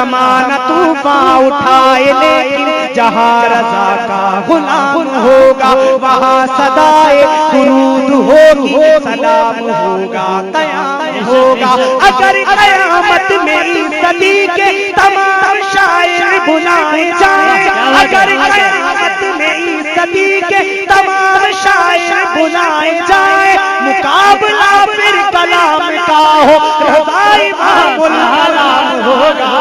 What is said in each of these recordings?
زمانہ طوفان اٹھائے لیکن جہاں رضا کا غلام ہوگا وہاں صدائے درود ہوگی سلام ہوگا قیام ہوگا اگر قیامت میں صدی کے تمام شاعر بلائے جائیں اگر قیامت میں صدی کے تمام شاعر بلائے جائیں مقابلہ پھر کلام کا ہو رضا امام الکلام ہوگا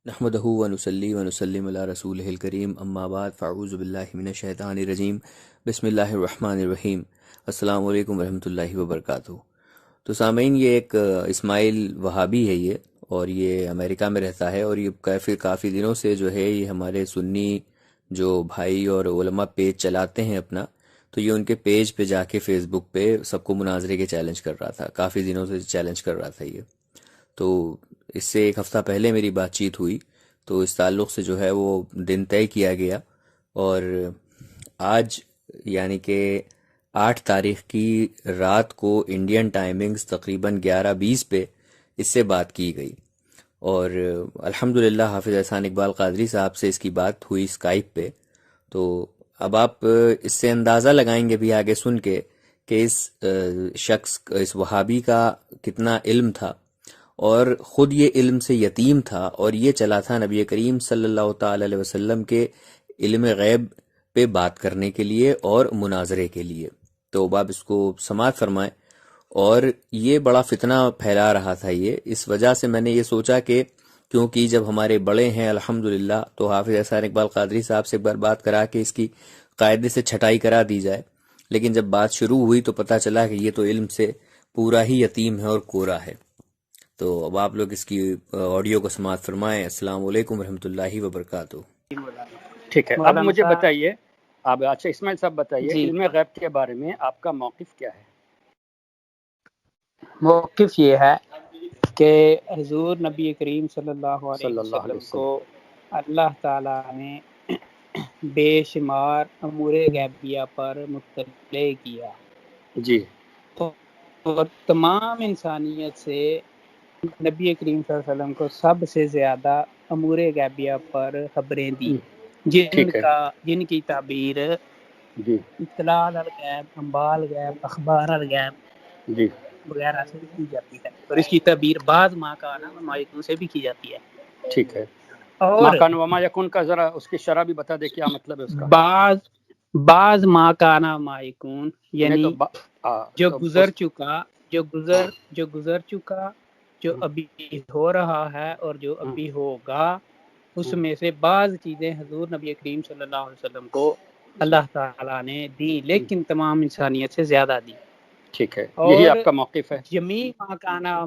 نحمدہ ونصلی ونسلم علی رسولہ الکریم اما بعد فاعوذ باللہ من الشیطان الرجیم بسم اللہ الرحمن الرحیم السلام علیکم ورحمۃ اللہ وبرکاتہ۔ تو سامعین، یہ ایک اسماعیل وہابی ہے یہ، اور یہ امریکہ میں رہتا ہے، اور یہ کافی دنوں سے جو ہے یہ ہمارے سنی جو بھائی اور علماء پیج چلاتے ہیں اپنا، تو یہ ان کے پیج پہ جا کے فیس بک پہ سب کو مناظرے کے چیلنج کر رہا تھا، کافی دنوں سے چیلنج کر رہا تھا یہ۔ تو اس سے ایک ہفتہ پہلے میری بات چیت ہوئی، تو اس تعلق سے جو ہے وہ دن طے کیا گیا، اور آج یعنی کہ 8 تاریخ کی رات کو انڈین ٹائمنگز تقریباً 11:20 پہ اس سے بات کی گئی، اور الحمدللہ حافظ احسان اقبال قادری صاحب سے اس کی بات ہوئی اسکائپ پہ۔ تو اب آپ اس سے اندازہ لگائیں گے بھی آگے سن کے کہ اس شخص، اس وہابی کا کتنا علم تھا، اور خود یہ علم سے یتیم تھا، اور یہ چلا تھا نبی کریم صلی اللہ تعالی علیہ وسلم کے علم غیب پہ بات کرنے کے لیے اور مناظرے کے لیے۔ تو اب آپ اس کو سماعت فرمائیں۔ اور یہ بڑا فتنہ پھیلا رہا تھا یہ، اس وجہ سے میں نے یہ سوچا کہ کیونکہ جب ہمارے بڑے ہیں الحمدللہ، تو حافظ احسان اقبال قادری صاحب سے ایک بار بات کرا کے اس کی قاعدے سے چھٹائی کرا دی جائے، لیکن جب بات شروع ہوئی تو پتہ چلا کہ یہ تو علم سے پورا ہی یتیم ہے اور کورا ہے۔ تو اب آپ لوگ اس کی آڈیو کو سماعت فرمائیں۔ السلام علیکم ورحمۃ اللہ وبرکاتہ۔ ٹھیک ہے، اب مجھے بتائیے، آپ اچھا اسماعیل صاحب بتائیے، جی، علم غیب کے بارے میں آپ کا موقف کیا ہے؟ موقف یہ ہے کہ حضور نبی کریم صلی اللہ علیہ صلی اللہ علیہ وسلم کو وسلم اللہ تعالیٰ نے بے شمار امور غیبیہ پر مطلع کیا، جی اور تمام انسانیت سے نبی کریم صلی اللہ علیہ وسلم کو سب سے زیادہ امور غیبیہ پر خبریں دی، ٹھیک ہے، جن کی تعبیر جی اطلاع علی الغیب، انباء الغیب، اخبار الغیب جی وغیرہ سے بھی کی جاتی ہے، اور اس کی تعبیر بعض ما کان وما یکون سے بھی کی جاتی ہے۔ ٹھیک ہے، اور ما کان وما یکون کا ذرا اس کی شرح بھی بتا دے، کیا مطلب ہے اس کا؟ بعض ما کان وما یکون نہیں یعنی جو تو گزر چکا، جو گزر چکا، جو ابھی ہو رہا ہے اور جو ابھی ہوگا، اس میں سے بعض چیزیں حضور نبی کریم صلی اللہ علیہ وسلم کو اللہ تعالیٰ نے دی، لیکن تمام انسانیت سے زیادہ دی۔ ٹھیک ہے، یہی اور آپ کا موقف ہے؟ جمی ما کانا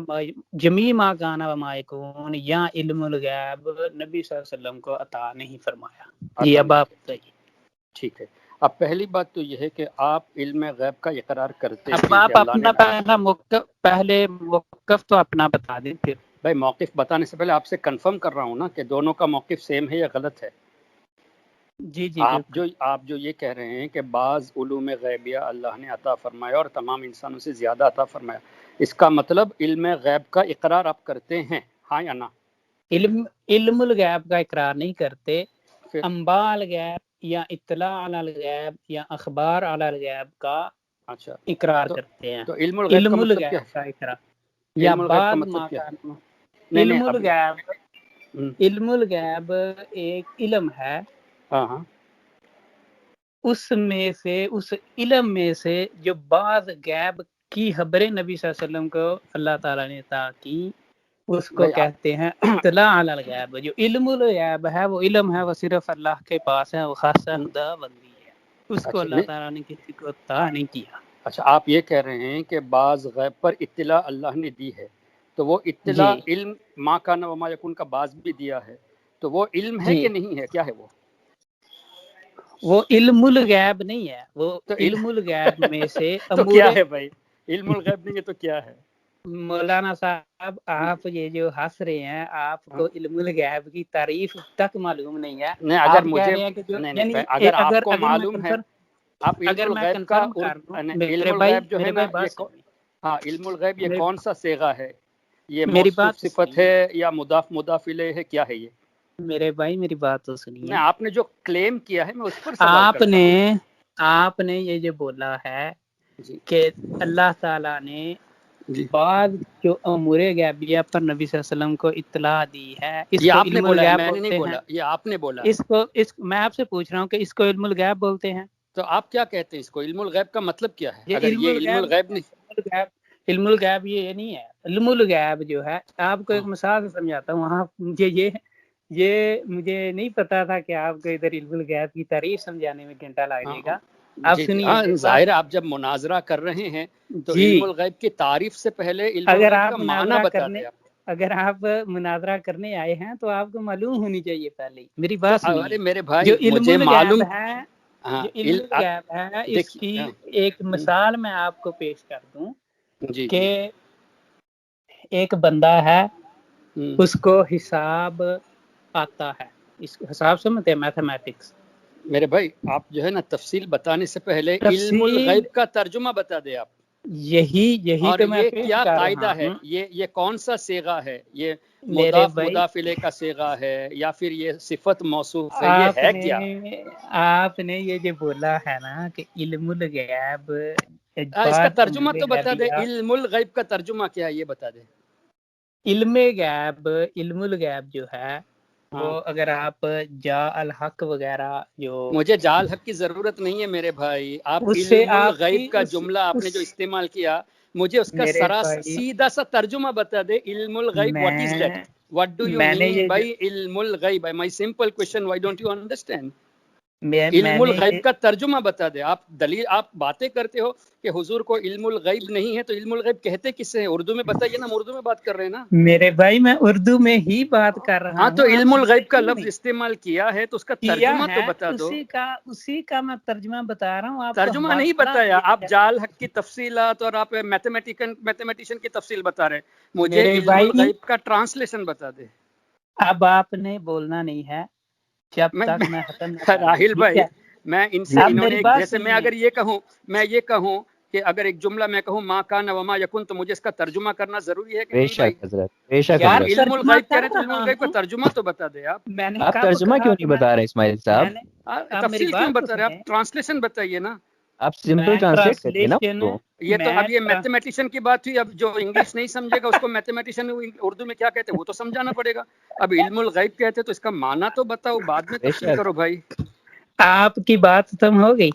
وما یکون یا علم الغیب نبی صلی اللہ علیہ وسلم کو عطا نہیں فرمایا۔ جی اب آپ بتائیے۔ ٹھیک ہے، اب پہلی بات تو یہ ہے کہ آپ علم غیب کا اقرار کرتے اب ہیں آپ کہ اللہ نے اپنا پہلے موقف تو اپنا بتا دیں پھر۔ بھائی موقف بتانے سے پہلے آپ سے کنفرم کر رہا ہوں نا کہ دونوں کا موقف سیم ہے یا غلط ہے۔ جی جی آپ جو یہ کہہ رہے ہیں کہ بعض علوم غیبیہ اللہ نے عطا فرمایا اور تمام انسانوں سے زیادہ عطا فرمایا، اس کا مطلب علم غیب کا اقرار آپ کرتے ہیں، ہاں یا نہ؟ علم الغیب کا اقرار نہیں کرتے، پھر انباء الغیب یا اطلاع علی الغیب یا اخبار علی الغیب کا اچھا اقرار کرتے ہیں۔ تو علم الغیب کا مطلب کیا ہے؟ کا اقرار یا علم الغیب کا بعض مطلب ما کیا ہے؟ کان نہیں علم الغیب ایک علم ہے، ہاں اس علم میں سے جو بعض غیب کی خبریں نبی صلی اللہ علیہ وسلم کو اللہ تعالیٰ نے عطا کی، اس کو کہتے ہیں اطلاع علی الغیب۔ جو علم الغیب ہے وہ علم ہے، وہ صرف اللہ کے پاس ہے، وہ خاصہ خدا بندی ہے، اس کو اللہ تعالیٰ نے کسی کو عطا نہیں کیا۔ اچھا، آپ یہ کہہ رہے ہیں کہ بعض غیب پر اطلاع اللہ نے دی ہے، تو وہ اطلاع علم ما کان وما یکون کا بعض بھی دیا ہے، تو وہ علم ہے کہ نہیں ہے؟ کیا ہے وہ علم الغیب نہیں ہے، وہ علم الغیب میں سے تو کیا ہے بھائی؟ علم الغیب نہیں ہے تو کیا ہے؟ مولانا صاحب آپ یہ جو ہنس رہے ہیں، آپ کو علم الغیب کی تعریف تک معلوم نہیں ہے۔ نہیں، اگر مجھے اگر آپ کو معلوم ہے، آپ علم الغیب کا علم الغیب جو ہے نا ہاں علم الغیب یہ میری- کون سا صیغہ ہے؟ یہ میری موصوف بات صفت ہے یا مضاف الیہ ہے، کیا ہے یہ؟ میرے بھائی میری بات تو میں سنیے. آپ نے جو کلیم کیا ہے میں اس پر سوال کرتا ہوں. آپ نے یہ جو بولا ہے جی کہ اللہ تعالیٰ نے جی، بعض جو امور غیبیہ پر نبی صلی اللہ علیہ وسلم کو اطلاع دی ہے، اس یہ کو آپ نے علم بولا ہے، الغیب میں نے نہیں بولتے ہیں. بولا، یہ آپ نے بولا ہے. اس میں آپ سے پوچھ رہا ہوں کہ اس کو علم الغیب بولتے ہیں. تو آپ کیا کہتے ہیں اس کو؟ علم الغیب کا مطلب کیا ہے؟ یہ اگر علم یہ علم الغیب الغیب نہیں، علم الغیب یہ نہیں ہے. علم الغیب جو ہے، آپ کو ایک مثال سے سمجھاتا ہوں. وہاں یہ مجھے نہیں پتا تھا کہ آپ کو ادھر علم الغیب کی تعریف سمجھانے میں گھنٹہ لگ ہاں جائے ہاں گا. آپ جی جی، سنیے ہاں میری ظاہر ہے بات. آپ جب مناظرہ کر رہے ہیں تو جی، علم الغیب کی تعریف سے پہلے علم اگر الغیب آپ کا معنی بتا دیں آپ. مناظرہ کرنے آئے ہیں تو آپ کو معلوم ہونی چاہیے پہلے. میری تو بات سنیے. ارے میرے جو بھائی علم مجھے الغیب معلوم، ہے ہاں جو علم الغیب ہے اس دیکھیے کی ہاں، ایک مثال میں آپ کو پیش کر دوں جی کہ جی، ایک بندہ ہے، ہوں، اس کو حساب آتا ہے. اس کو حساب سمجھتے ہیں، میتھمیٹکس. میرے بھائی آپ جو ہے نا تفصیل بتانے سے پہلے علم تفصیل الغیب کا ترجمہ بتا دیں آپ. یہی اور تو میں یہ پیش کیا کر رہا قاعدہ ہے؟ ہوں یہ کون سا صیغہ ہے؟ یہ میرے بھائی. مضاف الیہ کا صیغہ ہے یا پھر یہ صفت موصوف ہے؟ یہ ہے کیا؟ آپ نے یہ جو بولا ہے نا کہ علم الغیب اس کا بعض ترجمہ امور تو بتا دیں، غیبیہ. علم الغیب کا ترجمہ کیا ہے یہ بتا دیں. علم الغیب جو ہے وہ ہاں، اگر آپ جا الحق وغیرہ جو مجھے جال حق کی ضرورت نہیں ہے میرے بھائی. آپ اس سے علم آپ الغیب کی کا جملہ آپ نے جو استعمال کیا، مجھے اس کا میرے بھائی سیدھا سا ترجمہ بتا دے. علم الغیب واٹ از دیٹ؟ میں واٹ ڈو یو میں نے مین یہ جو بائی علم الغیب؟ My simple question, why don't you understand? میں علم نے الغیب یہ کا ترجمہ بتا دے. آپ دلیل، آپ باتیں کرتے ہو کہ حضور کو علم الغیب نہیں ہے، تو علم الغیب کہتے کس سے ہیں؟ اردو میں بتائیے نا، ہم اردو میں بات کر رہے ہیں نا. میرے بھائی میں اردو میں ہی بات کر رہا ہاں تو ہوں، آپ علم سنتے الغیب کا کیوں لفظ نہیں؟ استعمال کیا ہے تو اس کا کیا ترجمہ تو ہے بتا دو. اسی کا میں ترجمہ بتا رہا ہوں. آپ کو ترجمہ نہیں حوالہ بتایا، دیا آپ جال حق کی تفصیلات اور آپ میتھمیٹیشن کی تفصیل بتا رہے. مجھے میرے علم بھائی. الغیب کا ٹرانسلیشن بتا دے. اب آپ نے بولنا نہیں ہے جب تک میں ختم نہ کر دوں، راہل ٹھیک بھائی، ہے؟ میں ان سے، اب انہوں نے میری بات جیسے میں سنیے. اگر یہ کہوں کہ اگر ایک جملہ میں کہوں ما کان وما یکن، تو مجھے اس کا ترجمہ کرنا ضروری ہے کہ بے نہیں بھائی؟ شک حضرت، بے شک تو یار ہم حضرت. علم ترجمہ الغیب کہہ کر رہے ہیں تو علم رہا الغیب کا ہوں. ترجمہ تو بتا دے آپ. میں نے آپ کب ترجمہ کہا کیوں کہ نہیں بتا رہے اسماعیل صاحب؟ میں نے اب میری تفصیل کیوں بات تو بتا رہے سنیں. آپ؟ ٹرانسلیشن بتائیے نا. آپ سمپل میں ٹرانسلیٹ کریے نا اس ٹرانسلیشن کو. یہ تو میں اب یہ میتھمیٹیشین کی بات ہوئی. اب جو انگلش نہیں سمجھے گا اس کو میتھمیٹیشین اردو میں کیا کہتے ہیں وہ تو سمجھانا پڑے گا. اب علم الغیب کہتے تو اس کا معنی تو بتاؤ، بعد میں بے تفصیل شک. کرو بھائی. آپ کی بات ختم ہو گئی.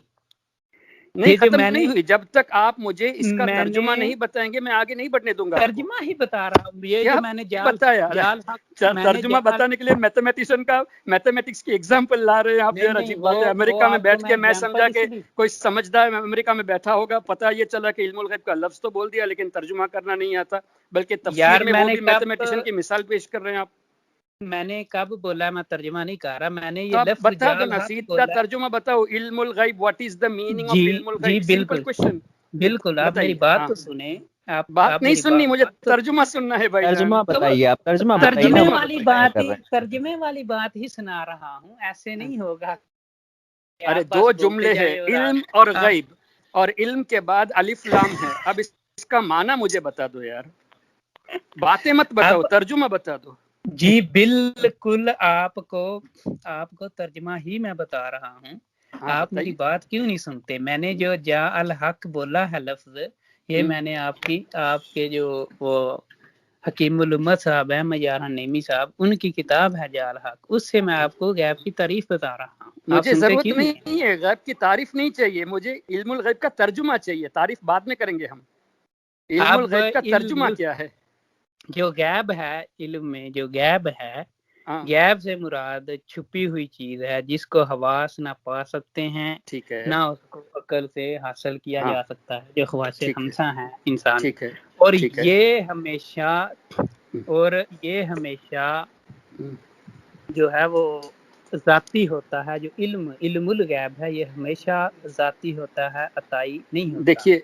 نہیں یہ جو ختم میں نہیں نے ہوئی، جب تک آپ مجھے اس کا میں نے ترجمہ نہیں بتائیں گے میں آگے نہیں بڑھنے دوں گا آپ کو. ترجمہ ہی بتا رہا ہوں. یہ کیا جو میں نے بتایا؟ جال حق میں نے ترجمہ جال بتانے کے لیے میتھمیٹکس کی ایگزامپل لا رہے ہیں آپ. جو نہیں ہے نہیں عجیب بات ہے. وہ امریکہ میں آپ کو بیٹھ میں کے میں ایگزامپل سمجھا اس کہ لیے. کوئی سمجھدار امریکہ میں بیٹھا ہوگا، پتہ یہ چلا کہ علم الغیب کا لفظ تو بول دیا لیکن ترجمہ کرنا نہیں آتا، بلکہ یار تفسیر میں میں وہ نے بھی کب میتھمیٹیشین کی مثال پیش کر رہے ہیں آپ. بولا میں ترجمہ نہیں کر رہا؟ میں نے تو یہ آپ لفظ بتا دو جال نا، حق سیدھا بولا. ترجمہ بتاؤ. علم الغیب، what is the meaning of جی علم جی الغیب؟ سمپل بالکل کوشچن بالکل. آپ میری بتائیے. بات ہاں، تو سنیں. بات آپ نہیں میری سننی، مجھے بات تو ترجمہ سننا ہے بھائی جان. ترجمہ تو بتائیے، آپ ترجمہ ہاں بتائیے نا، ترجمہ وہ بتائیے. کر رہے ہیں. ترجمے والی بات ہی سنا رہا ہوں. ایسے نہیں ہوگا کہ ارے آپ دو بس بولتے جملے ہیں، جائے اور علم اور غیب، اور علم کے بعد الف لام ہے. اب اس کا معنی مجھے بتا دو یار. باتیں مت بتاؤ، اب ترجمہ بتا دو. جی بالکل آپ کو ترجمہ ہی میں بتا رہا ہوں. ہاں آپ میری بتائیے. بات کیوں نہیں سنتے؟ میں نے جو جا الحق بولا ہے لفظ، یہ میں نے آپ کے جو وہ حکیم الامت صاحب ہیں میار نیمی صاحب، ان کی کتاب ہے جا الحق، اس سے میں آپ کو غیب کی تعریف بتا رہا ہوں. آپ مجھے سنتے ضرورت کیوں نہیں ہیں؟ نہیں ہے، غیب کی تعریف نہیں چاہیے مجھے، علم الغیب کا ترجمہ چاہیے. تعریف بعد میں کریں گے ہم. علم اب الغیب کا علم ترجمہ کیا ہے؟ جو غیب ہے، علم میں جو غیب ہے، ہاں غیب سے مراد چھپی ہوئی چیز ہے جس کو حواس نہ پا سکتے ہیں، ٹھیک ہے. نہ اس کو عقل سے حاصل کیا ہاں جا سکتا ہے، جو خواص ٹھیک ہے، خمسہ ہیں انسان ٹھیک ہے، میں. اور ٹھیک ہے. یہ ہمیشہ جو ہے وہ ذاتی ہوتا ہے. جو علم الغیب ہے یہ ہمیشہ ذاتی ہوتا ہے، عطائی نہیں ہوتا. دیکھیے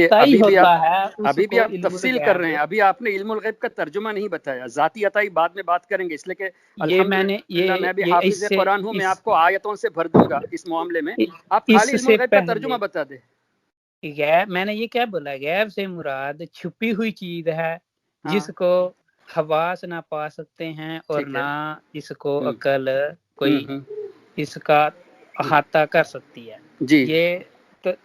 عطائی ہوتا ہے اس ابھی بھی کو آپ علم تفصیل کر رہے الغیب. ہیں. ابھی آپ نے علم الغیب کا ترجمہ نہیں بتایا. ذاتی عطائی بعد میں بات کریں گے، اس لیے کہ یہ میں نے الحمدللہ میں بھی یہ حافظ قرآن ہوں، میں آپ کو آیتوں سے بھر دوں گا اس معاملے میں. آپ اس خالی علم سے الغیب کا پہلے ترجمہ بتا دیں. غیب میں نے یہ کیا بولا، غیب سے مراد چھپی ہوئی چیز ہے ہاں جس کو حواس نہ پا سکتے ہیں اور ٹھیک ہے، نہ اس کو ہم، عقل کوئی ہم، اس کا احاطہ کر سکتی ہے۔ جی یہ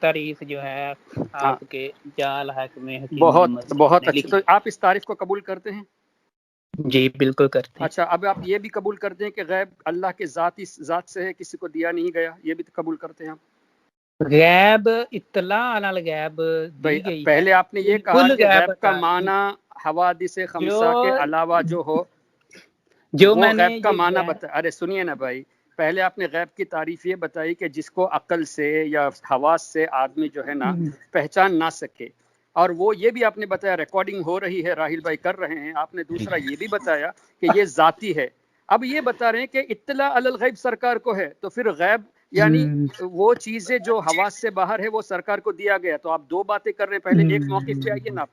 تعریف جو ہے ہاں، آپ کے جال حکم حکیم محمد بہت صاحب بہت نے اچھے، لکھی تو آپ اس تعریف کو قبول کرتے ہیں؟ ہے۔ جی بالکل کرتے اچھا، اب آپ یہ بھی قبول کرتے ہیں کہ غیب اللہ کے ذات سے ہے، کسی کو دیا نہیں گیا، یہ بھی قبول کرتے ہیں آپ؟ ہیں۔ غیب اطلاع علی الغیب بھائی دی گئی ہے، پہلے آپ نے یہ علم کہا کہ الغیب غیب کا عطا کی، معنی حوادث جو خمسہ کے علاوہ جو ہو جو وہ میں نے غیب کا یہ معنی بتا، ارے سنیے نا بھائی، پہلے آپ نے غیب کی تعریف یہ بتائی کہ جس کو عقل سے یا حواس سے آدمی جو ہے نا پہچان نہ سکے، اور وہ یہ بھی آپ نے بتایا، ریکارڈنگ ہو رہی ہے، راہیل بھائی کر رہے ہیں، آپ نے دوسرا یہ بھی بتایا کہ یہ ذاتی ہے۔ اب یہ بتا رہے ہیں کہ اطلاع علی الغیب سرکار کو ہے، تو پھر غیب یعنی وہ چیزیں جو حواس سے باہر ہے وہ سرکار کو دیا گیا، تو آپ دو باتیں کر رہے ہیں، پہلے ایک موقف پہ آئیے نا، آپ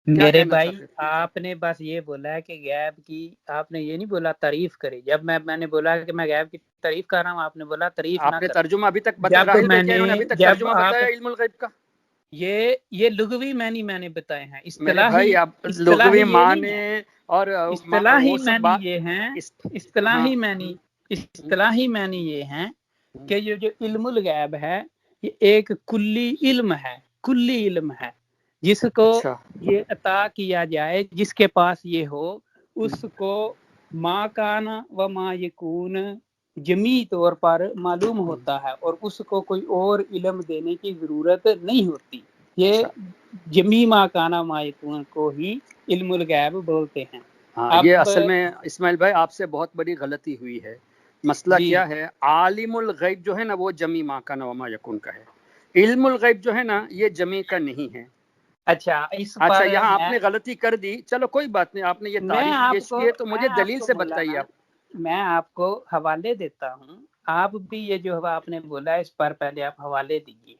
کیا میرے کہنا بھائی چاہتے ہیں؟ آپ نے بس یہ بولا ہے کہ غیب کی، آپ نے یہ نہیں بولا تعریف کرے۔ جب میں نے بولا کہ میں غیب کی تعریف کر رہا ہوں، آپ نے بولا تعریف نہ آپ نے کرے۔ ترجمہ ابھی تک جب راہل میں بھائی کیا نے انہوں نے ابھی تک جب ترجمہ آپ بتایا علم الغیب کا؟ یہ لغوی معنی میں نے بتائے ہیں، میرے بھائی آپ اصطلاحی لغوی یہ نہیں معنی ہے، اور اصطلاحی وہ سب معنی بات یہ ہیں، اس، ہاں اصطلاحی معنی اصطلاحی معنی یہ ہیں کہ یہ جو علم الغیب ہے یہ ایک کلی علم ہے، کلی علم ہے جس کو اچھا یہ عطا کیا جائے، جس کے پاس یہ ہو اس کو ما کان و ما یکون جمی طور پر معلوم ہوتا ہے، اور اس کو کوئی اور علم دینے کی ضرورت نہیں ہوتی۔ یہ اچھا، جمی ما کانا ما یکون کو ہی علم الغیب بولتے ہیں۔ ہاں یہ اب اصل میں اسماعیل بھائی آپ سے بہت بڑی غلطی ہوئی ہے۔ مسئلہ جی کیا ہے، عالم الغیب جو ہے نا وہ جمی ما کان و ما یکون کا ہے، علم الغیب جو ہے نا یہ جمی کا نہیں ہے۔ اچھا، اس اچھا پر یہاں آپ نے غلطی کر دی، چلو کوئی بات نہیں، آپ نے یہ تعریف پیش کی ہے تو مجھے دلیل سے بتائیے آپ۔ میں آپ کو حوالے دیتا ہوں، آپ بھی یہ جو آپ نے بولا اس پر پہلے آپ حوالے دیجیے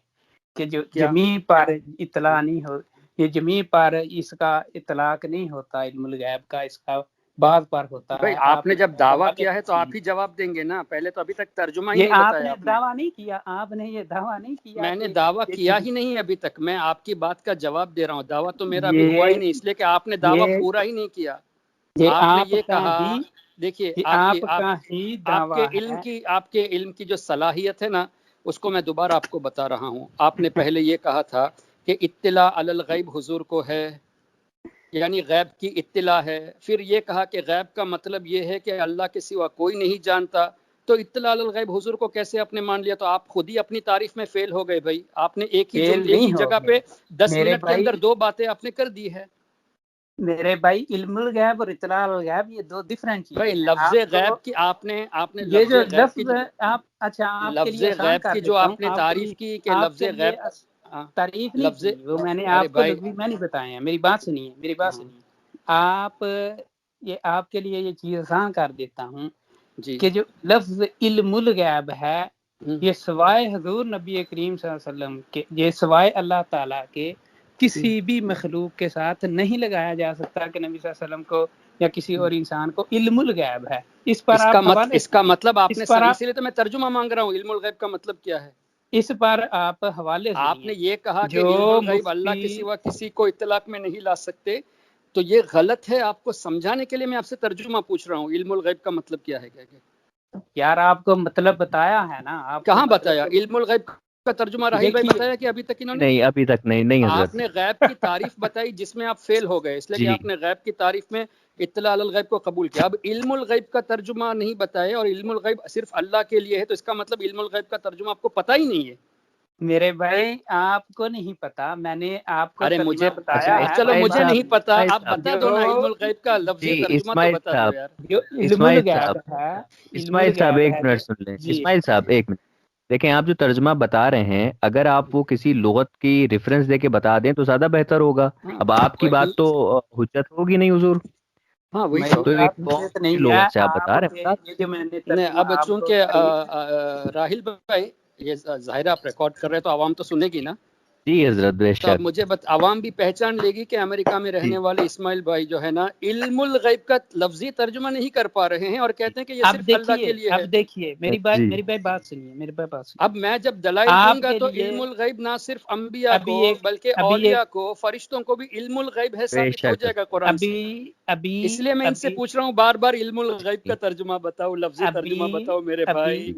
کہ جو کیا جمی پر اطلاع نہیں ہو، یہ جمی پر اس کا اطلاق نہیں ہوتا، علم الغیب کا اس کا بعض پر ہوتا بھائی ہے۔ آپ آپ نے جب دعویٰ حوالے کیا ہے تو آپ دیجیے۔ ہی جواب دیں گے نا، پہلے تو ابھی تک ترجمہ ہی یہ نہیں آپ بتایا نے آپ نے۔ دعویٰ نہیں کیا، آپ نے یہ دعویٰ نہیں کیا میں نے کہ دعویٰ کیا یہ ہی نہیں ابھی تک، میں آپ کی بات کا جواب دے رہا ہوں، دعویٰ تو میرا ابھی ہوا ہی یہ نہیں، اس لیے کہ آپ نے دعویٰ یہ پورا ہی نہیں کیا۔ یہ آپ نے آپ یہ کا کہا، ہی دیکھیے یہ آپ کی آپ کا ہی آپ کے دعویٰ علم ہے۔ کی، آپ کے علم کی جو صلاحیت ہے نا اس کو میں دوبارہ آپ کو بتا رہا ہوں۔ آپ نے پہلے یہ کہا تھا کہ اطلاع علی الغیب حضور کو ہے، یعنی غیب کی اطلاع ہے، پھر یہ کہا کہ غیب کا مطلب یہ ہے کہ اللہ کے سوا کوئی نہیں جانتا، تو اطلاع علی الغیب حضور کو کیسے آپ نے مان لیا؟ تو آپ خود ہی اپنی تعریف میں فیل ہو گئے بھائی، آپ نے ایک فیل ہی نہیں ہو جگہ گئے پہ 10 میرے منٹ کے بھائی، اندر دو باتیں آپ نے کر دی ہے۔ میرے بھائی علم الغیب اور اطلاع الغیب یہ دو ڈفرینٹ بھائی چیزیں ہیں۔ لفظ آپ کو غیب کی آپ نے یہ لفظ جو غیب کی لفظ آپ، اچھا آپ کے لفظ لیے آسان غیب کر کی جو دیتا ہوں، آپ نے تعریف کی کہ آپ لفظ کے لیے غیب، ہاں، تعریف نہیں لفظ، کی، وہ میں نے ارے آپ کو بھائی، لغوی میں نہیں بتائے ہیں۔ میری بات سنیے، میری بات ہاں، سنیے، آپ یہ آپ کے لیے یہ چیز آسان کر دیتا ہوں جی، کہ جو لفظ علم الغیب ہے ہوں، یہ سوائے حضور نبی کریم صلی اللہ علیہ وسلم کے، یہ سوائے اللہ تعالیٰ کے کسی بھی مخلوق کے ساتھ نہیں لگایا جا سکتا کہ نبی صلی اللہ علیہ وسلم کو یا کسی اور انسان کو علم الغیب ہے۔ اس پر آپ حوالے اس کا دیجیے، مطلب آپ نے اس پر آپ اسی لیے تو میں ترجمہ مانگ رہا ہوں، علم الغیب کا مطلب کیا ہے؟ اس پر آپ حوالے آپ سنیے۔ نے یہ کہا کہ جو علم الغیب اللہ کے مفتی، سوا کسی کو اطلاق میں نہیں لا سکتے، تو یہ غلط ہے، آپ کو سمجھانے کے لیے میں آپ سے ترجمہ پوچھ رہا ہوں، علم الغیب کا مطلب کیا ہے؟ یار آپ کو مطلب بتایا ہے نا، آپ کو کہاں مطلب بتایا؟ علم الغیب کا ترجمہ راہیل بھائی دیکھیے، بتایا کہ ابھی تک انہوں نے؟ نہیں ابھی تک نہیں آپ حضرت۔ نے غیب کی تعریف بتائی جس میں آپ فیل ہو گئے، اس لیے کہ جی آپ نے غیب کی تعریف میں اطلاع علی الغیب کو قبول کیا۔ اب علم الغیب کا ترجمہ نہیں بتائے، اور علم الغیب صرف اللہ کے لیے ہے، تو اس کا مطلب علم الغیب کا ترجمہ آپ کو پتہ ہی نہیں ہے۔ میرے بھائی آپ کو نہیں پتا، میں نے آپ کو ارے ترجمہ مجھے، اچھا بتایا ہے، چلو اسماعیل مجھے علم صاحب، نہیں پتا، اسماعیل آپ صاحب، بتا دو نا، علم الغیب کا لفظی جی ترجمہ تو اسماعیل بتا دو صاحب، یار۔ جو علم اسماعیل الغیب صاحب، ہے، علم اسماعیل صاحب الغیب ایک ہے منٹ سن لیں، جی۔ اسماعیل صاحب ایک منٹ دیکھیں، آپ جو ترجمہ بتا رہے ہیں اگر آپ وہ کسی لغت کی ریفرنس دے کے بتا دیں تو زیادہ بہتر ہوگا۔ ہاں اب آپ کی وہی، بات تو حجت ہوگی نہیں حضور، ہاں وہی میری تو تو ایک بات کون حجت سی نہیں ہے، لغت سے آپ آپ بتا رہے کے ہیں؟ یہ جو میں نے نہیں، ترجمہ اب آپ کو چونکہ صحیح، راہیل بھائی یہ ظاہر آپ ریکارڈ کر رہے ہیں تو عوام تو سنے گی نا۔ جی حضرت بے تو اب شک. مجھے عوام بھی پہچان لے گی کہ امریکہ میں رہنے والے اسماعیل بھائی جو ہے نا علم الغیب کا لفظی ترجمہ نہیں کر پا رہے ہیں اور کہتے ہیں کہ یہ صرف اللہ کے لیے ہے. اب دیکھیے میری بات جی. میری بات سنیے، میری بات سنیے. اب میں جب دلائل دوں آپ گا کے تو لیے علم الغیب نہ صرف انبیاء کو بلکہ ابھی اولیاء کو، فرشتوں کو بھی علم الغیب ہے، بے ثابت ہو شک. جائے گا قرآن سے. اس لیے میں ان سے پوچھ رہا ہوں بار بار علم الغیب کا ترجمہ بتاؤ، لفظی ترجمہ بتاؤ میرے بھائی.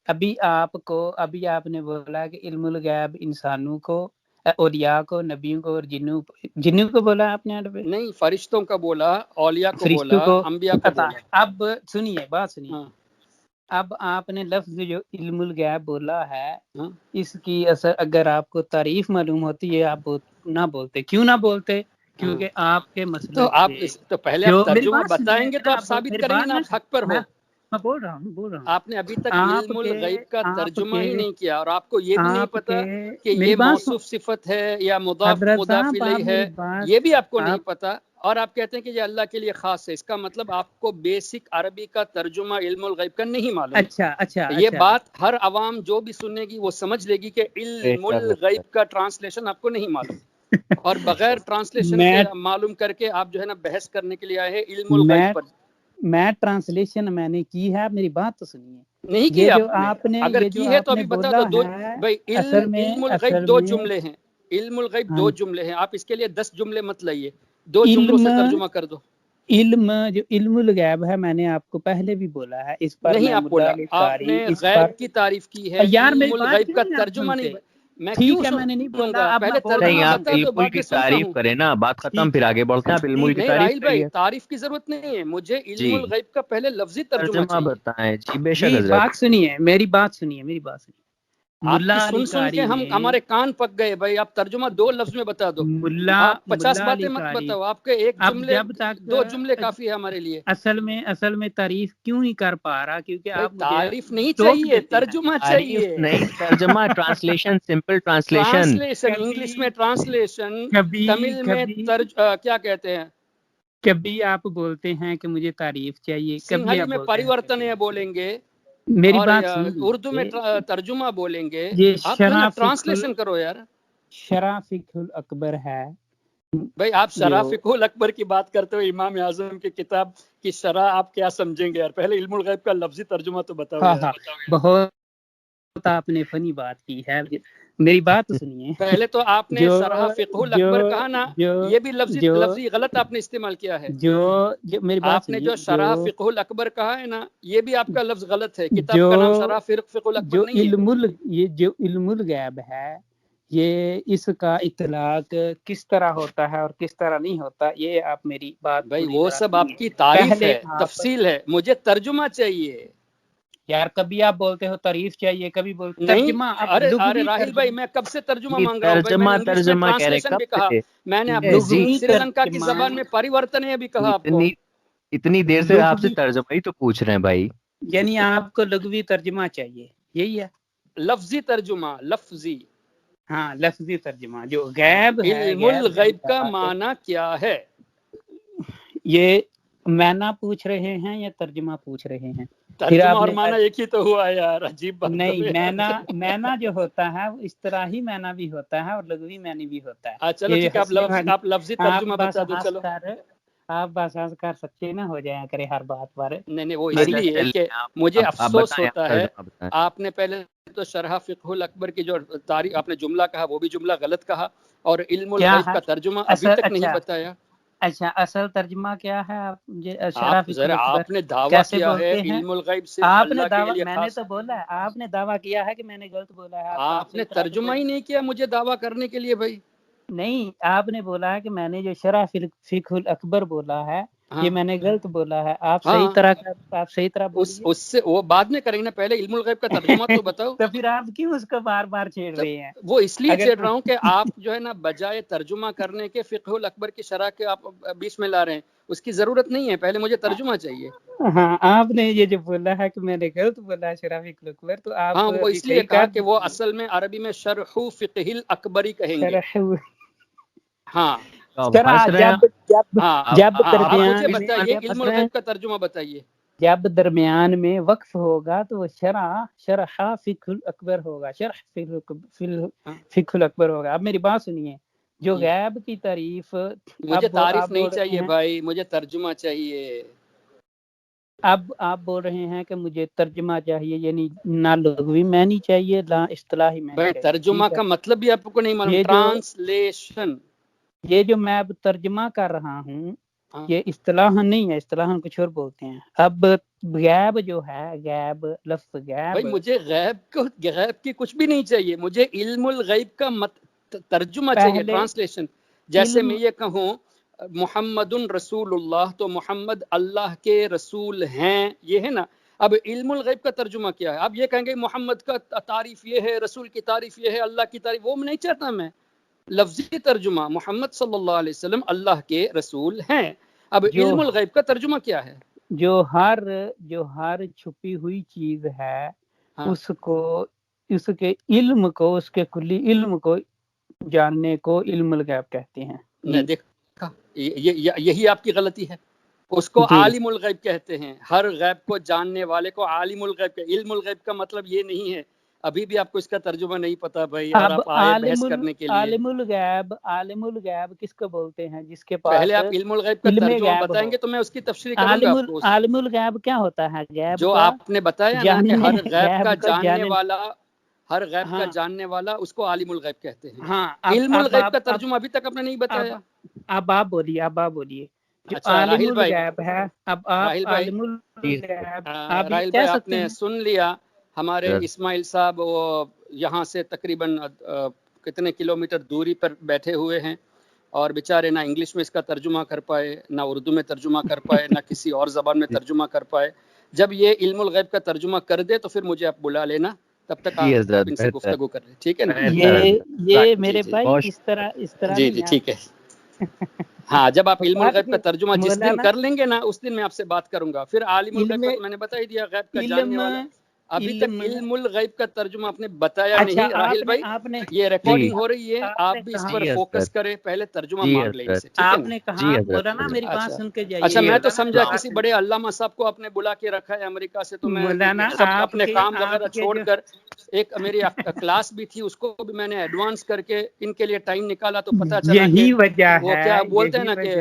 ابھی آپ نے بولا کہ علم الغیب انسانوں کو، اولیاء کو، نبیوں کو اور جنوں کو بولا آپ نے. نہیں، فرشتوں کا بولا، اولیاء کو فرشتوں بولا، کو انبیاء کو عطا. بولا. اب سنیے بات سنیے. ہاں اب آپ نے لفظ جو علم الغیب بولا ہے، ہاں. اس کی اگر آپ کو تعریف معلوم ہوتی ہے آپ نہ بولتے. کیوں نہ بولتے؟ کیونکہ آپ کے تو مسلک آپ سے تو پہلے جو آپ میری ترجمہ بات بتائیں سنیے گے تو آپ ثابت میری کریں گے بات نا نہ آپ حق پر ہو. میں بول رہا ہوں آپ نے ابھی تک آپ علم کے الغیب کا آپ ترجمہ کے ہی نہیں کیا، اور آپ کو یہ بھی نہیں آپ پتا کے کہ میری یہ بات موصوف صفت ہے یا مضاف حضرت مضاف صاحب، آپ الیہ ہے، میری بات یہ بھی آپ کو نہیں آپ پتا. اور آپ کہتے ہیں کہ یہ اللہ کے لیے خاص ہے. اس کا مطلب آپ کو بیسک عربی کا ترجمہ علم الغیب کا نہیں معلوم. یہ اچھا بات ہر عوام جو بھی سنے گی وہ سمجھ لے گی کہ علم الغیب کا ٹرانسلیشن آپ کو نہیں معلوم، اور بغیر ٹرانسلیشن کے معلوم کر کے آپ جو ہے نا بحث کرنے کے لیے آئے ہیں علم الغیب پر. میں ٹرانسلیشن میں نے کی ہے، میری بات تو سنیے. نہیں یہ کی جو آپ نے، آپ نے اگر یہ جو کی ہے آپ تو نے ابھی بتا بولا دو. ہے، بھائی علم الغیب دو جملے ہیں، علم الغیب دو جملے ہیں. آپ اس کے لیے 10 جملے مت لائیے، 2 جملوں سے ترجمہ کر دو. جو علم الغیب ہے، میں نے آپ کو پہلے بھی بولا ہے، اس پر نہیں میں آپ مدعا بولا، علی آپ قاری نے اس پر. غیب کی تعریف کی ہے، یار علم میری بات الغیب کیوں کا نہیں آپ ترجمہ نہیں. سنتے؟ میں ٹھیک کیوں ہے، میں نے نہیں سنوں بولا، گا؟ اب میں پہلے بول نہیں ترجمہ رہا آپ بتا ہوں. دو، علم بعد کی میں سنتا تعریف ہوں. کریں نا، بات ختم، ٹھیک پھر ہے، آگے بڑھتے ہیں. آپ علم کی نہیں تعریف راہیل بھائی، کریے. تعریف کی ضرورت نہیں ہے مجھے، علم جی الغیب کا پہلے لفظی ترجمہ ترجمہ چاہیے. بتائیں. جی بے شک جی حضرت. بات سنیے، میری بات سنیے. آپ کی ملا علی سن کے قاری نے ہمارے کان پک گئے. بھائی آپ ترجمہ 2 لفظ میں بتا دو. آپ 50 ملا باتیں علی مت قاری بتاؤ، آپ کے ایک اب جملے، جب تک 2 جملے کافی ہے ہمارے لیے. اصل میں تعریف کیوں نہیں کر پا رہا؟ کیونکہ بھائی آپ مجھے تعریف نہیں ٹوک چاہیے، دیتے ہیں. ترجمہ تعریف چاہیے. نہیں، ترجمہ، translation, simple translation. Translation, English میں ٹرانسلیشن، کبھی تمل میں کبھی کیا کہتے ہیں، کبھی آپ بولتے ہیں کہ مجھے تعریف چاہیے، کبھی سنہلی آپ میں بولتے ہیں پریورتن ہے بولیں گے، میری اور بات سن اردو میں لیجیے. ترجمہ بولیں گے. یہ آپ جو ہے نا ٹرانسلیشن کرو یار. شرح فقہ الاکبر ہے بھائی آپ جو شرح فقہ الاکبر کی بات کرتے ہو، امام اعظم کی کتاب کی شرح آپ کیا سمجھیں گے یار؟ پہلے علم الغیب کا لفظی ترجمہ تو بتاؤ یار. بہت آپ نے فنی بات کی ہے. میری بات سنیے. پہلے تو آپ نے جو شرح فقہ جو الاکبر کہا نا، جو یہ بھی جو لفظی غلط آپ نے استعمال کیا ہے. جو میری بات آپ نے سنیے. جو شرح فقہ الاکبر کہا ہے نا، یہ بھی آپ کا لفظ غلط ہے. کتاب جو کا نام شرح فقہ الاکبر جو نہیں ہے. یہ جو علم الغیب ہے، یہ اس کا اطلاق کس طرح ہوتا ہے اور کس طرح نہیں ہوتا، یہ آپ میری بات بھائی پوری وہ طرح سب آپ سنیے. کی تعریف پہلے ہے، آپ تفصیل ہے، مجھے ترجمہ چاہیے. یار کبھی آپ بولتے ہو تعریف چاہیے، کبھی بولتے نہیں، ترجمہ. اب ارے لغوی راہیل بھائی، ترجمہ میں کب سے ترجمہ جی مانگ رہا ہوں بھائی. میں نے انگلش میں ترجمہ کہہ رہے ٹرانسلیشن کب بھی کہا، سے. میں نے آپ کو جی لغوی سری لنکا کی ترجمہ زبان میں پریورتن ہے بھی کہا آپ کو. اتنی دیر سے آپ سے لغوی ترجمہ ہی تو پوچھ رہے ہیں بھائی. یعنی آپ کو لغوی ترجمہ چاہیے، یہی ہے؟ لفظی ترجمہ، لفظی. ہاں، لفظی ترجمہ. جو غیب ہے، علم غیب کے الغیب کا متعلق معنی کیا ہے؟ یہ معنی پوچھ رہے ہیں یا ترجمہ پوچھ رہے ہیں؟ پھر ترجمہ آپ اور نے معنی ایک ہی تو ہوا ہے یار، عجیب بات کرو نہیں، یار. معنی جو ہوتا ہے وہ اس طرح ہی معنی بھی ہوتا ہے اور لغوی معنی بھی ہوتا ہے. چلو ٹھیک ہے، آپ لفظی آپ ترجمہ بس بتا دو. ہنس چلو کر آپ بس ہنس کر سچے نہ ہو جایا کرے ہر بات پر. نہیں، وہ اس میری اچھا لیے کہ چلیے مجھے آپ افسوس بتائیں، آپ ہوتا ہے. ترجمہ بتائیں. آپ نے پہلے تو شرح فقہ الاکبر کی جو تاریخ آپ نے جملہ کہا وہ بھی جملہ غلط کہا، اور علم کیا الغیب ہے کا ترجمہ ابھی اصل؟ تک نہیں بتایا. اچھا، اصل ترجمہ کیا ہے؟ آپ مجھے شرح آپ فقہ ذرا، الاکبر آپ نے دعویٰ کیسے کیا ہے بولتے ہیں؟ علم الغیب صرف آپ نے اللہ کے دعویٰ، لیے میں نے خاص. تو بولا ہے، آپ نے دعویٰ کیا ہے کہ میں نے غلط بولا ہے. آپ آپ صحیح نے طرح تو ترجمہ ہی بولیں. نہیں کیا مجھے دعویٰ کرنے کے لیے بھائی. نہیں، آپ نے بولا ہے کہ میں نے جو شرح فقہ الاکبر بولا ہے ہاں یہ میں نے غلط بولا ہے. آپ صحیح ہاں، طرح بولیے. اس سے وہ بعد میں کریں گے نا، پہلے علم الغیب کا ترجمہ تو بتاؤ. تو پھر آپ کیوں اس کو بار بار چھیڑ تو رہے ہیں؟ وہ اس لیے اگر چھیڑ رہا ہوں کہ آپ جو ہے نا بجائے ترجمہ کرنے کے فقہ الاکبر کی شرح کے آپ بیچ میں لا رہے ہیں. اس کی ضرورت نہیں ہے، پہلے مجھے ترجمہ چاہیے. ہاں، آپ نے یہ جو بولا ہے کہ میں نے غلط بولا ہے شرح فقہ الاکبر، تو ہاں، آپ وہ ابھی اس لیے صحیح کہا کر کہ وہ دیجیے. اصل میں عربی میں شرح فقہ الاکبری کہیں گے. شرح ہاں تو آپ شرح ہنس رہے ہیں. ہاں. جب اب مجھے درمیان میں بتائیے جب علم الغیب کا ترجمہ بتائیے. جب درمیان میں وقف ہوگا تو وہ شرح فقہ الاکبر ہوگا، شرح فقہ الاکبر ہوگا. اب میری بات سنیے، جو غیب کی تعریف مجھے تعریف نہیں چاہیے بھائی، مجھے ترجمہ چاہیے. اب آپ بول رہے ہیں کہ مجھے ترجمہ چاہیے، یعنی نہ لغوی معنی چاہیے نہ اصطلاحی معنی بھائی چاہیے. ترجمہ کا مطلب بھی آپ کو نہیں معلوم، ٹرانسلیشن. یہ جو میں اب ترجمہ کر رہا ہوں یہ اصطلاح نہیں ہے، اصطلاح کچھ اور بولتے ہیں. اب غیب جو ہے، غیب لفظ غیب، بھائی مجھے غیب کی کچھ بھی نہیں چاہیے، مجھے علم الغیب کا ترجمہ چاہیے، ٹرانسلیشن. جیسے میں یہ کہوں محمد رسول اللہ، تو محمد اللہ کے رسول ہیں، یہ ہے نا. اب علم الغیب کا ترجمہ کیا ہے؟ آپ یہ کہیں گے محمد کا تعریف یہ ہے، رسول کی تعریف یہ ہے، اللہ کی تعریف، وہ نہیں چاہتا میں. لفظی ترجمہ محمد صلی اللہ علیہ وسلم اللہ کے رسول ہیں. اب علم الغیب کا ترجمہ کیا ہے؟ جو ہر چھپی ہوئی چیز ہے اس کو، اس کے علم کو، اس کے کلی علم کو جاننے کو علم الغیب کہتے ہیں. دیکھا، یہی آپ کی غلطی ہے. اس کو عالم الغیب کہتے ہیں، ہر غیب کو جاننے والے کو عالم الغیب کہتے ہیں. علم الغیب کا مطلب یہ نہیں ہے. ابھی بھی آپ کو اس کا ترجمہ نہیں پتا بھائی، اور آپ آئے بحث کرنے کے لیے. عالم الغیب کس کو بولتے ہیں؟ جس کے پاس پہلے آپ علم الغیب کا ترجمہ بتائیں گے تو میں اس کی تفسیر کروں گا آپ کو. عالم الغیب کیا ہوتا ہے؟ غیب جو آپ نے بتایا نا کہ ہر غیب کا جاننے والا، ہر غیب کا ہاں جاننے والا، اس کو عالم الغیب کہتے ہیں. ہاں. علم الغیب کا ترجمہ ابھی تک آپ نے نہیں بتایا. اب آپ بولیے جو اچھا عالم راہیل بھائی، الغیب ہے. اب آپ راہیل بھائی، عالم الغیب آپ راہیل کہہ بھائی آپ سکتے نے ہیں. سن لیا. ہمارے اسماعیل صاحب وہ یہاں سے تقریباً کتنے کلومیٹر دوری پر بیٹھے ہوئے ہیں، اور بیچارے نہ انگلش میں اس کا ترجمہ کر پائے، نہ اردو میں ترجمہ کر پائے، نہ کسی اور زبان میں ترجمہ کر پائے. جب یہ علم الغیب کا ترجمہ کر دے تو پھر مجھے آپ بلا لینا، تب تک آپ ان سے گفتگو کر لیں، ٹھیک ہے نا؟ یہ میرے بھائی اس طرح جی نہیں ٹھیک ہے. ہاں جب آپ علم بات الغیب کا ترجمہ جس دن مولانا کر لیں گے نا، اس دن میں آپ سے بات کروں گا. پھر عالم الغیب کا تو میں نے بتا ہی دیا، غیب کا جاننے والا. ابھی تک علم الغیب کا ترجمہ آپ نے بتایا نہیں راہیل بھائی. یہ ریکارڈنگ ہو رہی ہے، آپ بھی اس پر فوکس کریں، پہلے ترجمہ مانگ لیں ان سے، ٹھیک ہے آپ نا؟ نے کہا مولانا میری بات سن کے جائیے. اچھا میں تو سمجھا کسی بڑے علامہ صاحب کو آپ نے بلا کے رکھا ہے امریکہ سے، تو میں سب اپنے کام وغیرہ چھوڑ کر، ایک میری کلاس بھی تھی اس کو بھی میں نے ایڈوانس کر کے ان کے لیے ٹائم نکالا، تو پتہ چلا کہ وہ کیا بولتے ہیں نا کہ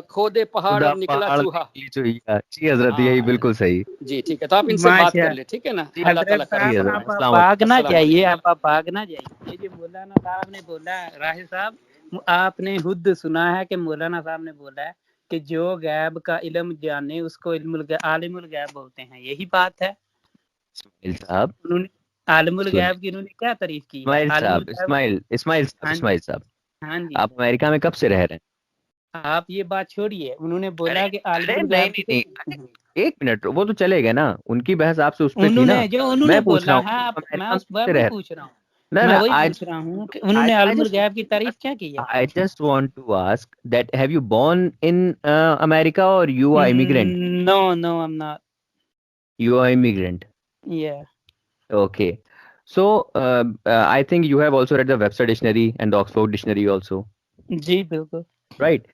کھودے پہاڑ اور نکلا چوہا. جی حضرت یہی بالکل صحیح. جی ٹھیک ہے، تو آپ ان سے بات کر لیں، ٹھیک ہے نا؟ اللہ تعالیٰ کرے. آپ بھاگنا چاہیے، آپ بھاگنا چاہیے. یہ جو مولانا صاحب نے بولا ہے، راہل صاحب آپ نے خود سنا ہے کہ مولانا صاحب نے بولا ہے کہ جو غیب کا علم جانے اس کو عالم الغیب بولتے ہیں. یہی بات ہے. اسماعیل صاحب، عالم الغیب کی انہوں نے کیا تعریف کی؟ اسماعیل صاحب ہاں جی، آپ امریکہ میں کب سے رہ رہے ہیں؟ آپ یہ بات چھوڑیے. انہوں نے بولا کہ عالم الغیب نہیں ایک منٹ، وہ تو چلے گئے نا، ان کی بحث آپ سے اس پہ تھی انہوں نا. نے جو انہوں میں نے پوچھ رہا بولا ہوں ہے، میں اس بات میں پوچھ رہا ہوں. No, میں no, وہی پوچھ رہا ہوں کہ انہوں نے عالم الغیب کی تعریف کیا کی ہے؟ I just want to ask that have you born in America or you are immigrant? No, I'm not. You are immigrant. Yeah. Okay. So I think you have also read the Webster Dictionary and the Oxford Dictionary also. جی بالکل. Right.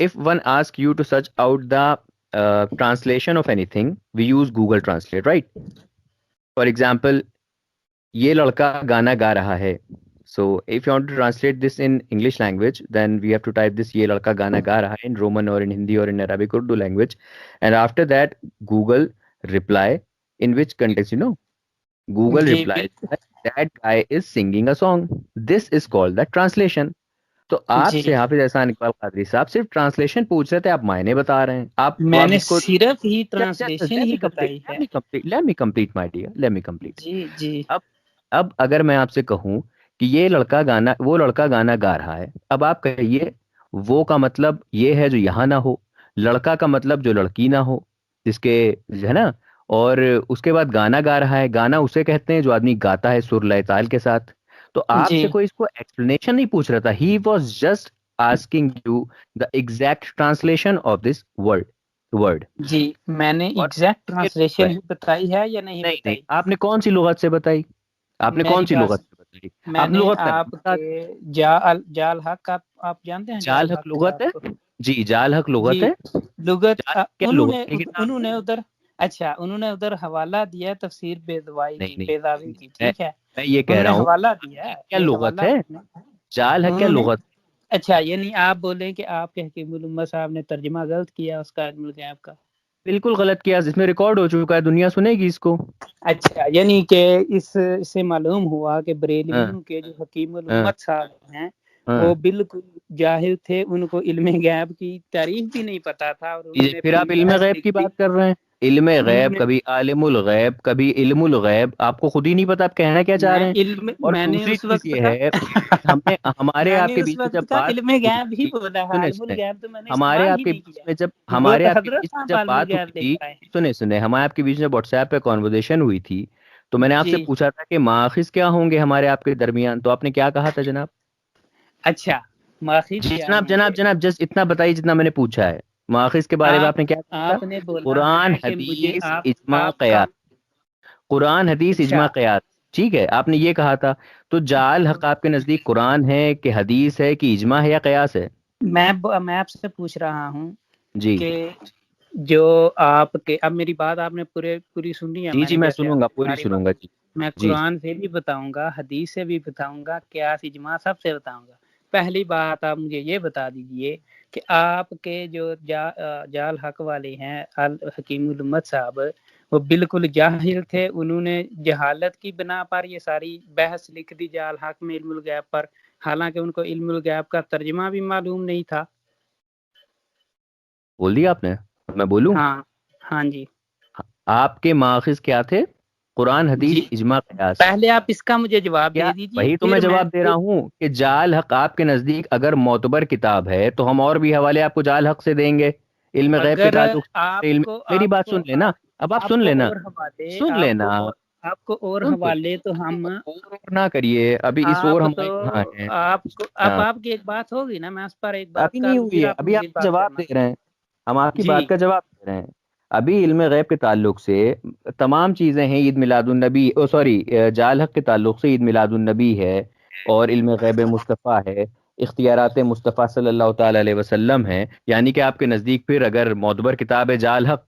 If one asks you to search out the translation of anything, we use Google Translate, right? For example, یہ لڑکا گانا گا رہا ہے. So if you want to translate this in English language, then we have to type this یہ لڑکا گانا گا رہا ہے in Roman or in Hindi or in Arabic Urdu language, and after that Google reply in which context, you know, Google replies that guy is singing a song. This is called the translation. تو آپ سے حافظ احسان اقبال قادری صاحب صرف translation پوچھ رہے تھے، آپ معنی بتا رہے ہیں. آپ میں نے صرف ہی ٹرانسلیشن ہی بتائی ہے. Let me complete my dear, let me complete. جی. اب اگر میں آپ سے کہوں کہ وہ لڑکا گانا گا رہا ہے، اب آپ کہیے وہ کا مطلب یہ ہے جو یہاں نہ ہو، لڑکا کا مطلب جو لڑکی نہ ہو جس کے ہے نا، اور اس کے بعد گانا گا رہا ہے، گانا اسے کہتے ہیں جو آدمی گاتا ہے سر لے تال کے ساتھ. تو آپ سے کوئی اس کو ایکسپلینیشن نہیں پوچھ رہا تھا. He was just asking you the exact translation of this word. جی میں نے ایگزیکٹ ٹرانسلیشن بتائی ہے یا نہیں بتائی؟ آپ نے کون سی لغت سے بتائی؟ آپ نے کون سی لغت سے بتائی؟ میں نے آپ کے جال حق آپ جانتے ہیں؟ جال حق لغت ہے. جی جال حق لغت ہے. لغت انہوں نے ادھر اچھا انہوں نے ادھر حوالہ دیا ہے تفسیر بیضاوی نہیں کی، نہیں، ٹھیک ہے، میں یہ کہہ انہوں نے رہا ہوں حوالہ دیا ہے، کیا یہ لغت حوالہ ہے، جال حق کیا انہوں نے، لغت؟ اچھا یعنی آپ بولیں کہ آپ کے حکیم الامت صاحب نے ترجمہ غلط کیا اس کا علم الغیب کا؟ بالکل غلط کیا، اس میں ریکارڈ ہو چکا ہے، دنیا سنے گی اس کو. اچھا یعنی کہ اس سے معلوم ہوا کہ ہاں بریلویوں کے جو حکیم ہاں الامت صاحب ہیں ہاں. وہ بالکل جاہل تھے، ان کو علم غیب کی تعریف بھی نہیں پتا تھا، اور انہوں نے پھر اپنی آپ علم بحث غیب کی لکھ دی. بات کر رہے ہیں، علم انہوں غیب نے، کبھی عالم الغیب کبھی علم الغیب، آپ کو خود ہی نہیں پتا آپ کہنا کیا چاہ رہے ہیں. اور میں نے دوسری اس چیز وقت یہ کا ہے کہ ہمیں ہمارے میں آپ نے کے اس بیچ میں جب وقت کا بات علم ہوئی غیب ہی تھی، بولا ہے، سنیں علم سنیں، الغیب تو میں نے ہمارے استعمال آپ ہی کے نہیں بیچ کیا. میں جب وہ ہمارے تو آپ کے حضرت بیچ میں صاحب جب علم بات الغیب ہوئی لے تھی، کر آئے ہیں. سنیں ہمارے آپ کے بیچ میں واٹس ایپ پہ کانورزیشن ہوئی تھی، تو میں نے آپ سے جی پوچھا تھا کہ ماخذ کیا ہوں گے ہمارے آپ کے درمیان، تو آپ نے کیا کہا تھا جناب؟ اچھا ماخذ جی کیا جناب ہوں جناب گے؟ جناب جسٹ اتنا بتائیے جتنا میں نے پوچھا ہے. ماخذ کے بارے میں آپ نے کیا کہا تھا؟ آپ نے بولا قرآن ہے کہ مجھے حدیث آپ اجماع آپ کا، قیاس، قرآن حدیث اچھا اجماع قیاس. ٹھیک ہے، آپ نے یہ کہا تھا. تو جعل حق آپ کے نزدیک قرآن ہے کہ حدیث ہے کہ اجماع ہے یا قیاس ہے؟ میں آپ سے پوچھ رہا ہوں جی کہ جو آپ کے، اب میری بات آپ نے پوری سنی ہے، جی میں جی، نے میں جیسے سنوں آپ گا، کی پوری ساری سنوں بات، گا. جی میں جی قرآن سے بھی بتاؤں گا، حدیث سے بھی بتاؤں گا، قیاس اجماع سب سے بتاؤں گا. پہلی بات آپ مجھے یہ بتا دیجئے کہ آپ کے جو جال حق والے ہیں حکیم الامت صاحب، وہ بالکل جاہل تھے، انہوں نے جہالت کی بنا پر یہ ساری بحث لکھ دی جال حق میں علم الغیب پر، حالانکہ ان کو علم الغیب کا ترجمہ بھی معلوم نہیں تھا. بول دیا آپ نے، میں بولوں؟ ہاں ہاں جی آپ کے ماخذ کیا تھے؟ قرآن حدیث جی، اجماع قیاس. پہلے آپ اس کا مجھے جواب کیا دے دیجئے، وہی تو میں پھر جواب دے رہا ہوں کہ جعل حق آپ کے نزدیک اگر معتبر کتاب ہے تو ہم اور بھی حوالے آپ کو جعل حق سے دیں گے، علم غیب کے اگر تعلق سے. آپ کو میری آپ بات کو سن لینا، اب آپ سن لینا، اور حوالے، سن آپ لینا. کو اور سن تو حوالے تو ہم، اور نہ کریے، ابھی اس اور آپ تو ہمارے کہاں ہیں. آپ کو، اب ہاں، آپ کی ایک بات ہوگی نا، میں اس پر ایک بات ابھی کر نہیں لوں ہوئی پھر ہے، آپ ابھی مزید آپ بات جواب کرنا. دے رہے ہیں، ہم آپ کی جی بات کا جواب دے رہے ہیں. ابھی علم غیب کے تعلق سے تمام چیزیں ہیں، عید میلاد النبی، سوری، جعل حق کے تعلق سے عید میلاد النبی ہے، اور علم غیب مصطفیٰ ہے، اختیارات مصطفیٰ صلی اللہ تعالی علیہ وسلم ہے. یعنی کہ آپ کے نزدیک پھر اگر معتبر کتاب ہے جعل حق،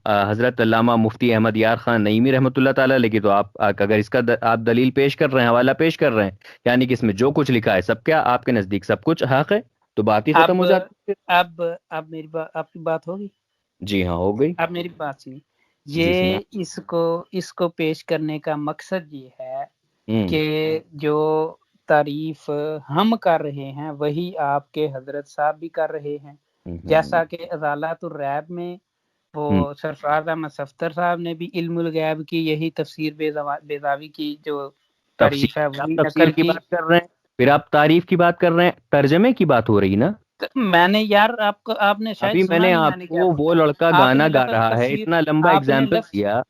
حضرت علامہ مفتی احمد یار خان نعیمی رحمۃ اللہ تعالی علیہ کی، تو آپ اگر اس کا آپ دلیل پیش کر رہے ہیں، حوالہ پیش کر رہے ہیں، یعنی کہ اس میں جو کچھ لکھا ہے سب، کیا آپ کے نزدیک سب کچھ حق ہے، تو بات ہی ختم اب ہو جاتی ہے. اب میری بات، آپ کی بات ہوگی، جی ہاں، ہو گئی. اب میری بات سنی. جی یہ سنا. اس کو پیش کرنے کا مقصد یہ ہے ہوں کہ جو تعریف ہم کر رہے ہیں وہی آپ کے حضرت صاحب بھی کر رہے ہیں، جیسا کہ ازالات الریب میں ہوں. وہ سرفراز احمد صفدر صاحب نے بھی علم الغیب کی یہی تفسیر بیضاوی کی جو تعریف ہے تفسیر، آپ وہی تفسیر نقل کی کی. بات کر رہے ہیں، پھر آپ تعریف کی بات کر رہے ہیں، ترجمے کی بات ہو رہی نا. میں نے یار آپ نے شاید ابھی میں سنا نے نہیں آپ میں نے کیا کو وہ بولا. لڑکا آپ گانا نے گا لفظ رہا ہے، تفسیر، اتنا لمبا اگزامپل دیا.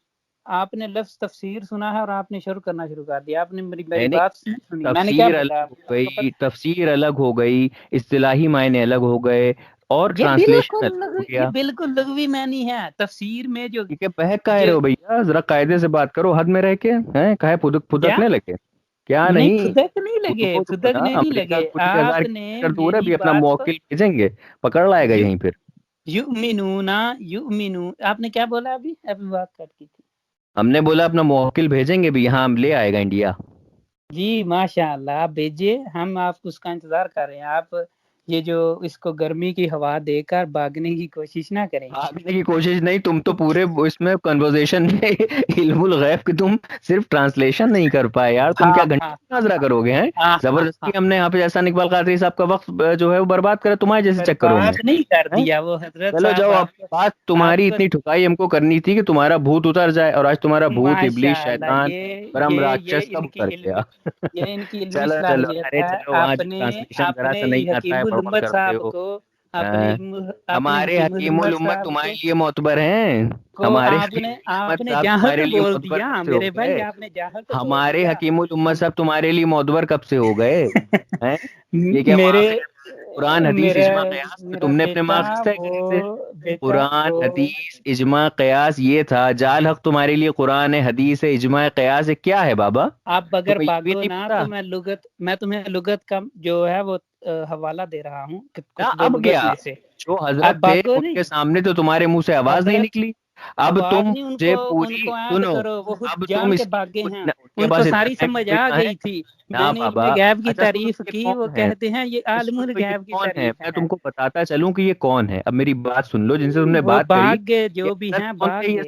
آپ نے لفظ تفسیر سنا ہے اور آپ نے شروع کرنا شروع کر دیا، آپ نے میری میں نے بات نہیں سنی. میں نے کیا تفسیر بولا الگ آپ ہو کو گئی، تفسیر الگ ہو گئی، اصطلاحی معنی الگ ہو گئے، اور ٹرانسلیشن الگ ہو یہ گیا. بالکل لغوی معنی ہے تفسیر میں جو ٹھیک ہے، بہک کہہ رہے جو ہو بھیا، ذرا قاعدے سے بات کرو، حد میں رہ کے ہیں، کہے کیا پھدکنے لگے. کیا نہیں نہیں، پھدک نہیں لگے، پھدکو تو نا، پھدکنے نہیں امریکہ لگے. کچھ ہزار آپ نے کلومیٹر دور ہے، میری بھی اپنا بات کو موکل بھیجیں گے، پکڑ لائے گا یہیں پھر. یؤمنون آپ نے کیا بولا؟ ابھی بات کٹ کی تھی. ہم نے بولا اپنا موکل بھیجیں گے بھی، یہاں ہم لے آئے گا انڈیا. جی ماشاء اللہ، آپ بھیجیے، ہم آپ اس کا انتظار کر رہے ہیں. آپ یہ جو اس کو گرمی کی ہوا دے کر بھاگنے کی کوشش نہ کریں. بھاگنے کی کوشش نہیں، تم تو پورے اس میں کنورزیشن میں علم الغیب کی تم صرف ٹرانسلیشن نہیں کر پائے یار، تم کیا گھنٹے ناظرہ کرو گے ہیں. زبردستی ہم نے یہاں پہ جیسا اقبال قادری صاحب کا وقت جو ہے وہ برباد کرے تمہارے جیسے چکروں میں. برباد نہیں کر دیا وہ حضرت چلو صاحب. جاؤ، اب بات تمہاری اتنی ٹھکائی ہم کو کرنی تھی کہ تمہارا بھوت اتر جائے، اور آج تمہارا بھوت، ابلیس، ماشاء اللہ، شیطان، برہم، یہ راکشس سب ان کی اتر علمی، گیا. یہ ان کی علمی چلو چلو، صلاحیت ارے ہے. چلو، وہاں جو ٹرانسلیشن ذرا اپنے سا نہیں آتا ہے حکیم بڑبڑ الامت کرتے صاحب ہو. کو، ہاں، اپنے ہمارے حکیم حکیم الامت الامت صاحب تمہارے لیے معتبر ہیں. کو ہمارے آپ حکیم آپ الامت نے صاحب جہل تمہارے لیے بول معتبر دیا کب سے ہو میرے بھائی، گئے؟ آپ نے جہل بول ہمارے دیا. حکیم الامت صاحب تمہارے لیے معتبر کب سے ہو گئے ہیں؟ یہ کیا میرے ماخذ قرآن حدیث میرا اجماع قیاس میں میرا تم نے اپنے بیٹا ماخذ طے کرے تھے؟ بیٹا قرآن وہ حدیث اجماع قیاس یہ تھا. جعل حق تمہارے لیے قرآن حدیث اجماع قیاس کیا ہے بابا؟ آپ اگر تمہیں یہ بھی پاگو نہیں نا پتا؟ تو میں تمہیں لغت کا جو ہے وہ حوالہ دے رہا ہوں اب کیا میں سے. جو حضرت تھے ان کے سامنے تو تمہارے منہ سے آواز نہیں نکلی. اب تم مجھے پوری سنو، اب تم اس ان کو ساری سمجھ آ گئی تھی. میں نے علم غیب کی تعریف کی، وہ کہتے ہیں یہ عالم الغیب کی تعریف ہے. میں تم کو بتاتا چلوں کہ یہ کون ہے. اب میری بات سن لو، جن سے تم نے بات بھاگ کری گئے جو بھی ہیں، بھاگ گئے.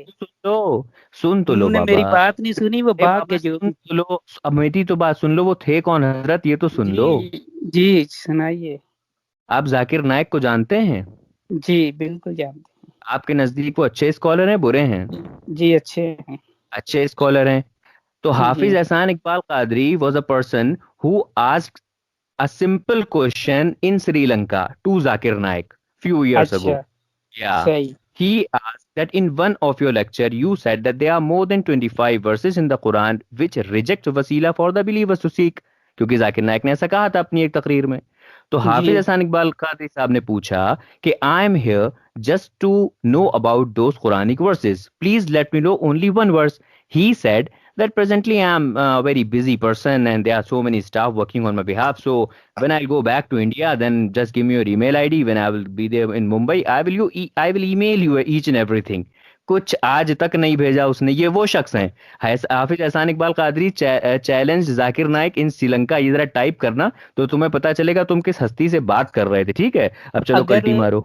سن تو لو انہوں نے بابا، میری بات نہیں سنی، وہ بھاگ گئے جو بھی. سن لو. اب میری تو بات سن لو، وہ تھے کون حضرت یہ تو سن لو. جی سنائیے. آپ ذاکر نائک کو جانتے ہیں؟ جی بالکل جانتے ہیں. آپ کے نزدیک وہ اچھے اسکالر ہیں برے ہیں؟ جی اچھے ہیں. اچھے اسکالر ہیں. تو Hafiz Ehsan Iqbal Qadri was a person who asked a simple question in Sri Lanka to Zakir Naik few years ago. Yeah. صحیح. He asked that in one of your lecture you said that there are more than 25 verses in the Quran which reject wasila for the believers to seek. کیونکہ ذاکر نائک نے ایسا کہا تھا اپنی ایک تقریر میں. تو حافظ احسان اقبال قادری صاحب نے پوچھا کہ I am here just to know about those Quranic verses. Please let me know only one verse. He said that presently I am a very busy person and there are so many staff working on my behalf. So when I'll go back to India, then just give me your email ID. When I will be there in Mumbai, I will email you each and everything. کچھ آج تک نہیں بھیجا اس نے. یہ وہ شخص ہیں حافظ احسان اقبال قادری چیلنج ذاکر نائک ان سری لنکا. یہ ذرا ٹائپ کرنا تو تمہیں پتا چلے گا تم کس ہستی سے بات کر رہے تھے. ٹھیک ہے، اب چلو کلٹی مارو.